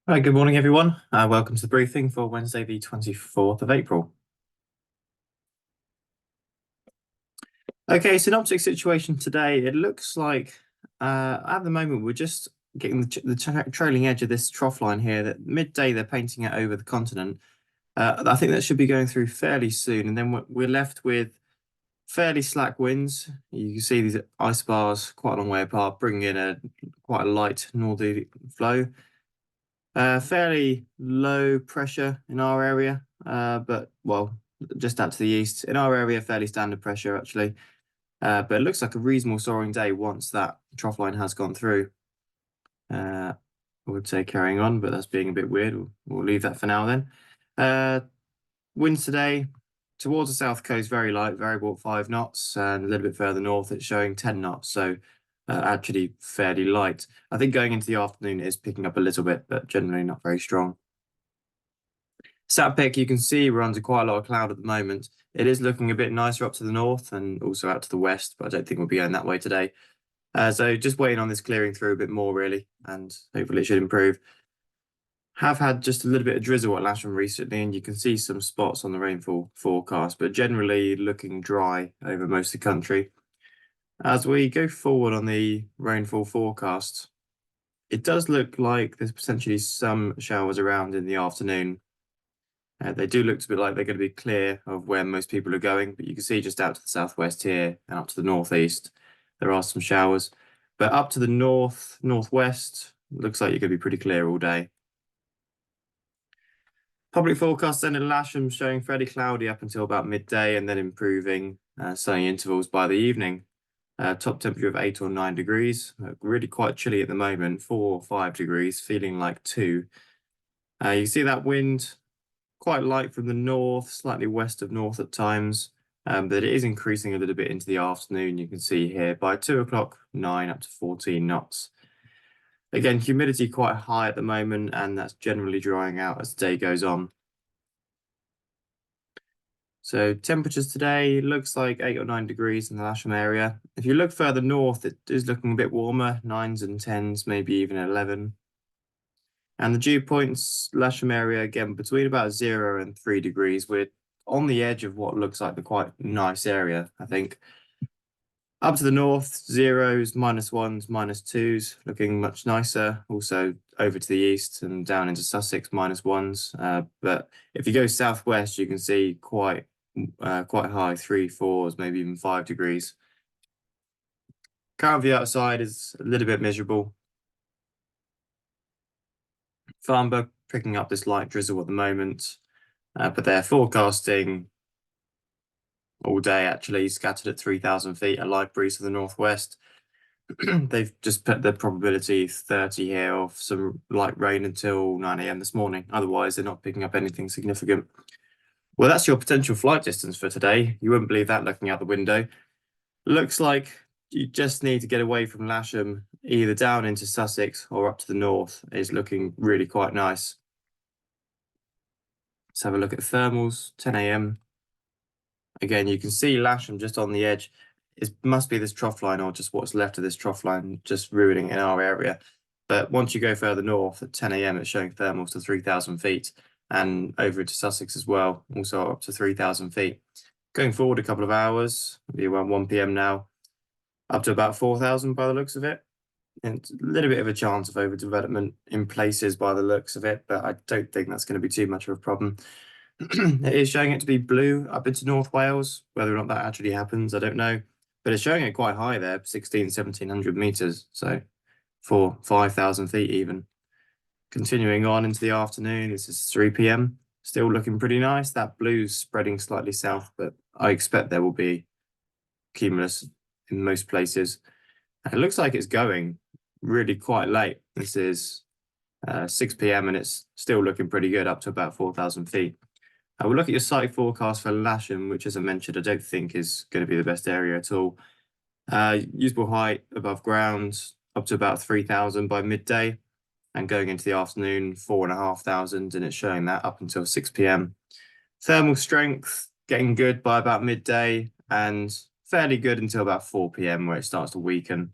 Hi, good morning, everyone. Welcome to the briefing for Wednesday, the 24th of April. Okay, synoptic situation today. It looks like at the moment we're just getting the trailing edge of this trough line here. That midday they're painting it over the continent. I think that should be going through fairly soon, and then we're left with fairly slack winds. You can see these ice bars quite a long way apart, bringing in quite a light northerly flow. Fairly low pressure in our area, but well, just out to the east. In our area, fairly standard pressure actually. But it looks like a reasonable soaring day once that trough line has gone through. I would say carrying on, but that's being a bit weird. We'll leave that for now then. Winds today towards the south coast, very light, variable at 5 knots, and a little bit further north, it's showing 10 knots. So actually fairly light. I think going into the afternoon it is picking up a little bit, but generally not very strong. Satpic, you can see we're under quite a lot of cloud at the moment. It is looking a bit nicer up to the north and also out to the west, but I don't think we'll be going that way today. So just waiting on this clearing through a bit more, really, and hopefully it should improve. Have had just a little bit of drizzle at Lasham recently, and you can see some spots on the rainfall forecast, but generally looking dry over most of the country. As we go forward on the rainfall forecast, it does look like there's potentially some showers around in the afternoon. They do look a bit like they're going to be clear of where most people are going, but you can see just out to the southwest here and up to the northeast, there are some showers. But up to the north, northwest, looks like you're going to be pretty clear all day. Public forecast then in Lasham showing fairly cloudy up until about midday and then improving sunny intervals by the evening. Top temperature of 8 or 9 degrees. Really quite chilly at the moment, 4 or 5 degrees, feeling like 2. You can see that wind quite light from the north, slightly west of north at times, but it is increasing a little bit into the afternoon. You can see here by 2 o'clock, 9 up to 14 knots. Again, humidity quite high at the moment, and that's generally drying out as the day goes on. So temperatures today looks like 8 or 9 degrees in the Lasham area. If you look further north, it is looking a bit warmer, 9s and 10s, maybe even 11. And the dew points, Lasham area, again, between about 0 and 3 degrees. We're on the edge of what looks like the quite nice area, I think. Up to the north, 0s, -1s, -2s, looking much nicer. Also over to the east and down into Sussex, -1s. But if you go southwest, you can see quite high, 3, 4s, maybe even 5 degrees. Current view outside is a little bit miserable. Farnborough picking up this light drizzle at the moment, but they're forecasting all day actually, scattered at 3,000 feet, a light breeze to the northwest. They've just put the probability 30 here of some light rain until 9 a.m. this morning. Otherwise, they're not picking up anything significant. Well, that's your potential flight distance for today. You wouldn't believe that looking out the window. Looks like you just need to get away from Lasham, either down into Sussex or up to the north. It's looking really quite nice. Let's have a look at thermals, 10 a.m. Again, you can see Lasham just on the edge. It must be this trough line or just what's left of this trough line just ruining in our area. But once you go further north at 10 a.m., it's showing thermals to 3,000 feet and over into Sussex as well, also up to 3,000 feet. Going forward a couple of hours, it'll be around 1 p.m. now, up to about 4,000 by the looks of it. And it's a little bit of a chance of overdevelopment in places by the looks of it, but I don't think that's going to be too much of a problem. It is showing it to be blue up into North Wales. Whether or not that actually happens, I don't know. But it's showing it quite high there, 1700 meters. So for 5,000 feet even. Continuing on into the afternoon, this is 3 p.m. Still looking pretty nice. That blue's spreading slightly south, but I expect there will be cumulus in most places. It looks like it's going really quite late. This is 6 p.m. and it's still looking pretty good up to about 4,000 feet. We'll look at your site forecast for Lasham, which, as I mentioned, I don't think is going to be the best area at all. Usable height above ground up to about 3,000 by midday, and going into the afternoon, 4,500, and it's showing that up until 6 p.m. Thermal strength getting good by about midday and fairly good until about 4 p.m. where it starts to weaken.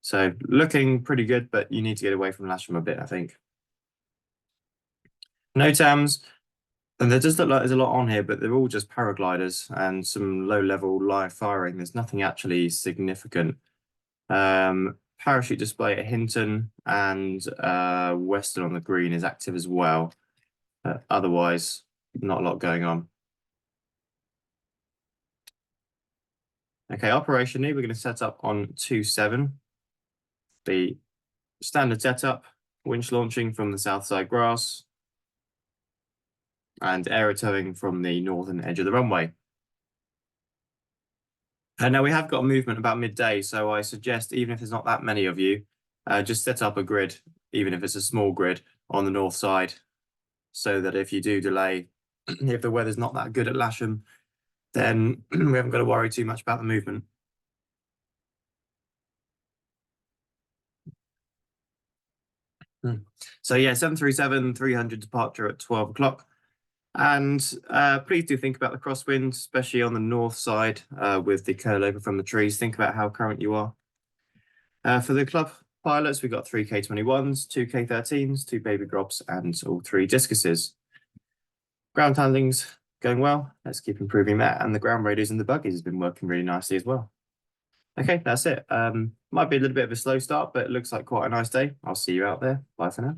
So looking pretty good, but you need to get away from Lasham a bit, I think. No TAMs, and there does look like there's a lot on here, but they're all just paragliders and some low-level live firing. There's nothing actually significant. Parachute display at Hinton and Western on the green is active as well. Otherwise, not a lot going on. Okay, operationally, we're going to set up on 2-7. The standard setup, winch launching from the south side grass, and aero towing from the northern edge of the runway. And now we have got a movement about midday, so I suggest, even if there's not that many of you, just set up a grid, even if it's a small grid, on the north side, so that if you do delay, if the weather's not that good at Lasham, then we haven't got to worry too much about the movement. So yeah, 737-300 departure at 12 o'clock. And please do think about the crosswind, especially on the north side with the curl over from the trees. Think about how current you are. For the club pilots, we've got 3 K21s, 2 K13s, 2 baby drops, and all 3 discuses. Ground handling's going well. Let's keep improving that. And the ground radios and the buggies has been working really nicely as well. Okay, that's it. Might be a little bit of a slow start, but it looks like quite a nice day. I'll see you out there. Bye for now.